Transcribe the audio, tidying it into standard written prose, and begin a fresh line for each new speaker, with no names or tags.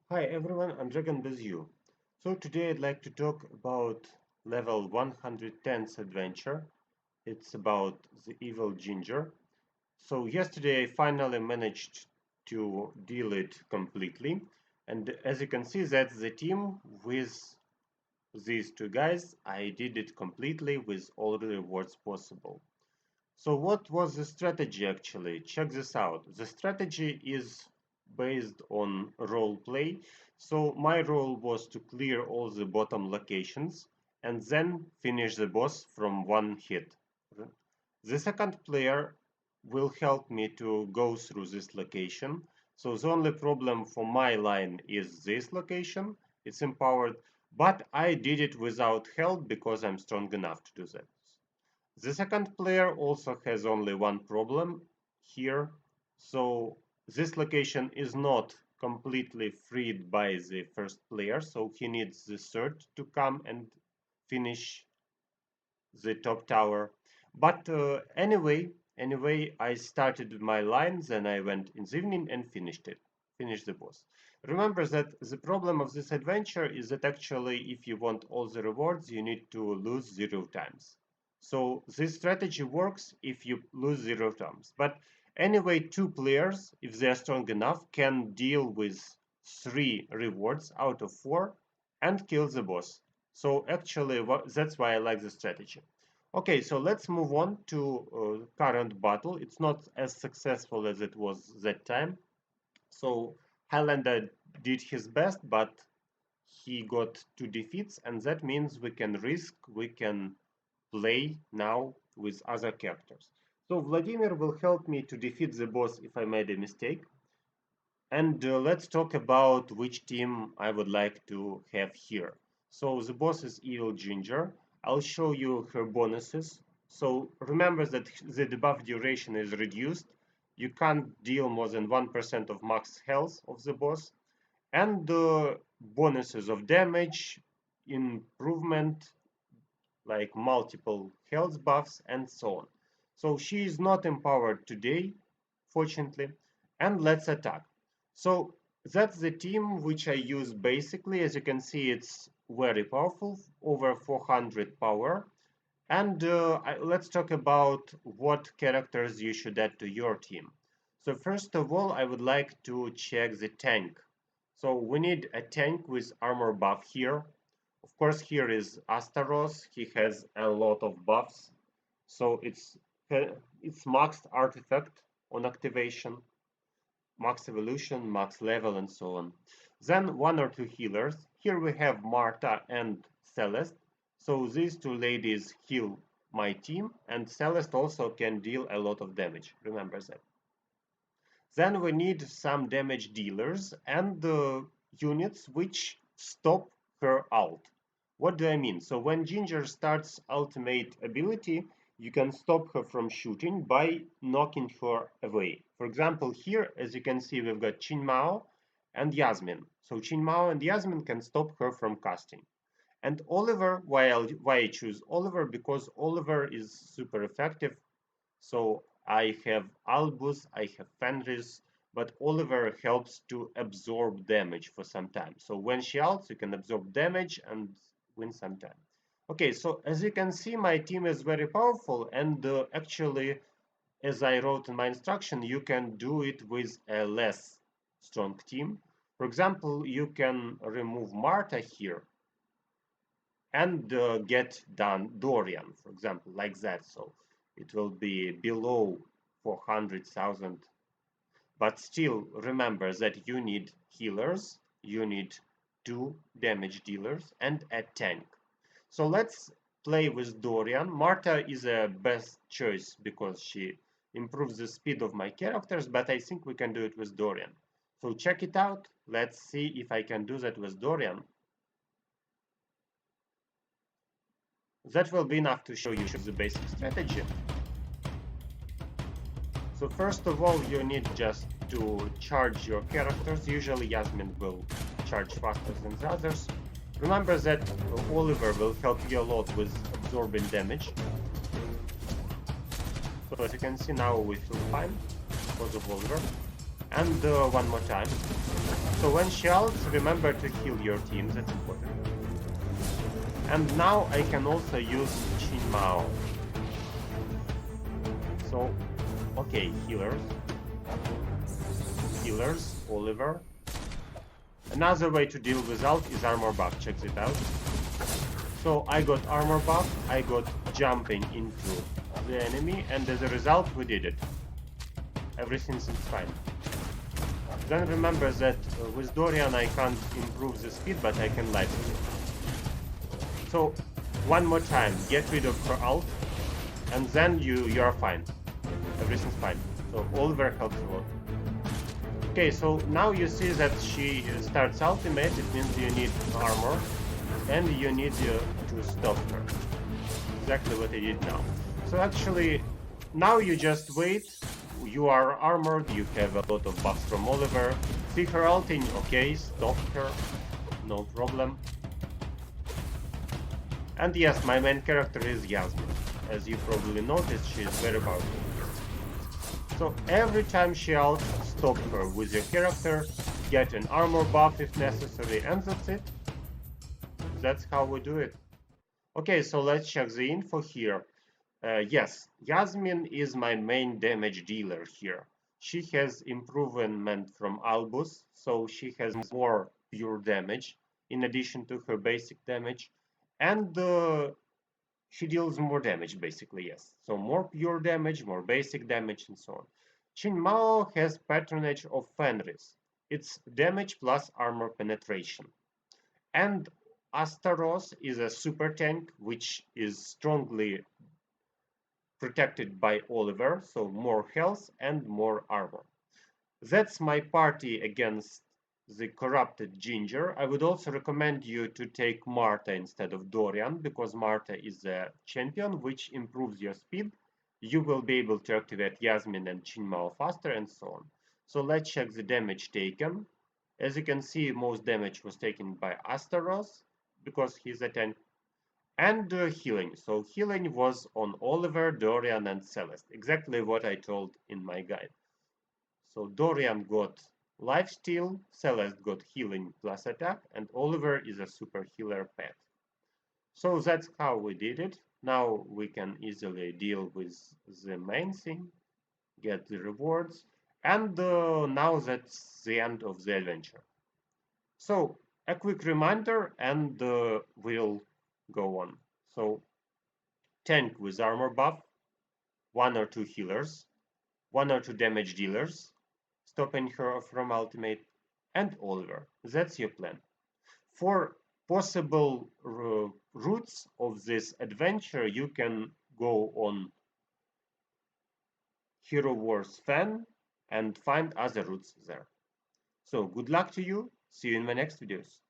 Hi everyone, I'm Dragon with you. So today I'd like to talk about level 110's adventure. It's about the evil ginger. So yesterday I finally managed to deal it completely. And as you can see, that's the team with these two guys. I did it completely with all the rewards possible. So what was the strategy actually? Check this out. The strategy is based on role play. So my role was to clear all the bottom locations and then finish the boss from one hit. The second player will help me to go through this location. So the only problem for my line is this location. It's empowered, but I did it without help because I'm strong enough to do that. The second player also has only one problem here. So this location is not completely freed by the first player, so he needs the third to come and finish the top tower. But anyway, I started my line, then I went in the evening and finished the boss. Remember that the problem of this adventure is that actually if you want all the rewards, you need to lose 0 times. So this strategy works if you lose 0 times. But anyway, two players, if they are strong enough, can deal with 3 rewards out of 4 and kill the boss. So actually, that's why I like the strategy. Okay, so let's move on to current battle. It's not as successful as it was that time. So Highlander did his best, but he got 2 defeats, and that means we can play now with other characters. So Vladimir will help me to defeat the boss if I made a mistake. And let's talk about which team I would like to have here. So the boss is Evil Ginger. I'll show you her bonuses. So remember that the debuff duration is reduced. You can't deal more than 1% of max health of the boss. And the bonuses of damage, improvement, like multiple health buffs, and so on. So she is not empowered today, fortunately. And let's attack. So that's the team which I use basically. As you can see, it's very powerful, over 400 power. And let's talk about what characters you should add to your team. So first of all, I would like to check the tank. So we need a tank with armor buff here. Of course, here is Astaros. He has a lot of buffs. So it's maxed artifact on activation, max evolution, max level, and so on. Then 1 or 2 healers. Here we have Marta and Celeste. So these two ladies heal my team, and Celeste also can deal a lot of damage. Remember that. Then we need some damage dealers and the units which stop her ult. What do I mean? So when Ginger starts ultimate ability, you can stop her from shooting by knocking her away. For example, here, as you can see, we've got Qin Mao and Yasmin. So Qin Mao and Yasmin can stop her from casting. And Oliver, why I choose Oliver? Because Oliver is super effective. So I have Albus, I have Fenris, but Oliver helps to absorb damage for some time. So when she ults, you can absorb damage and win some time. Okay, so as you can see, my team is very powerful, and actually, as I wrote in my instruction, you can do it with a less strong team. For example, you can remove Marta here and get done Dorian, for example, like that. So it will be below 400,000. But still, remember that you need healers, you need 2 damage dealers, and a tank. So let's play with Dorian. Marta is a best choice because she improves the speed of my characters, but I think we can do it with Dorian. So check it out. Let's see if I can do that with Dorian. That will be enough to show you the basic strategy. So first of all, you need just to charge your characters. Usually Yasmin will charge faster than the others. Remember that Oliver will help you a lot with absorbing damage. So as you can see now we feel fine because of Oliver. And one more time. So when she ults, remember to heal your team, that's important. And now I can also use Chin Mao. So, okay, healers, Oliver. Another way to deal with ult is armor buff, check it out. So I got armor buff, I got jumping into the enemy, and as a result we did it. Everything seems fine. Then remember that with Dorian I can't improve the speed, but I can light it. So one more time, get rid of her ult, and then you are fine. Everything's fine. So Oliver helps a lot. Okay, so now you see that she starts ultimate, it means you need armor, and you need to stop her. Exactly what I did now. So actually, now you just wait, you are armored, you have a lot of buffs from Oliver, see her ulting, okay, stop her, no problem. And yes, my main character is Yasmin. As you probably noticed, she is very powerful. So every time she ults, stop her with your character, get an armor buff if necessary, and that's it. That's how we do it. Okay, so let's check the info here. Yes, Yasmin is my main damage dealer here. She has improvement from Albus, so she has more pure damage in addition to her basic damage. And she deals more damage, basically, yes. So more pure damage, more basic damage, and so on. Qin Mao has patronage of Fenris. It's damage plus armor penetration. And Astaros is a super tank, which is strongly protected by Oliver, so more health and more armor. That's my party against the corrupted Ginger. I would also recommend you to take Marta instead of Dorian, because Marta is a champion which improves your speed. You will be able to activate Yasmin and Chinmao faster and so on. So let's check the damage taken. As you can see, most damage was taken by Astaros, because he's a tank. And healing. So healing was on Oliver, Dorian, and Celeste. Exactly what I told in my guide. So Dorian got lifesteal, Celeste got healing plus attack, and Oliver is a super healer pet. So that's how we did it. Now we can easily deal with the main thing, get the rewards, and now that's the end of the adventure. So a quick reminder, and we'll go on. So tank with armor buff, 1 or 2 healers, 1 or 2 damage dealers, stopping her from ultimate, and Oliver. That's your plan. For possible routes of this adventure, you can go on HeroWars fan and find other routes there. So good luck to you. See you in my next videos.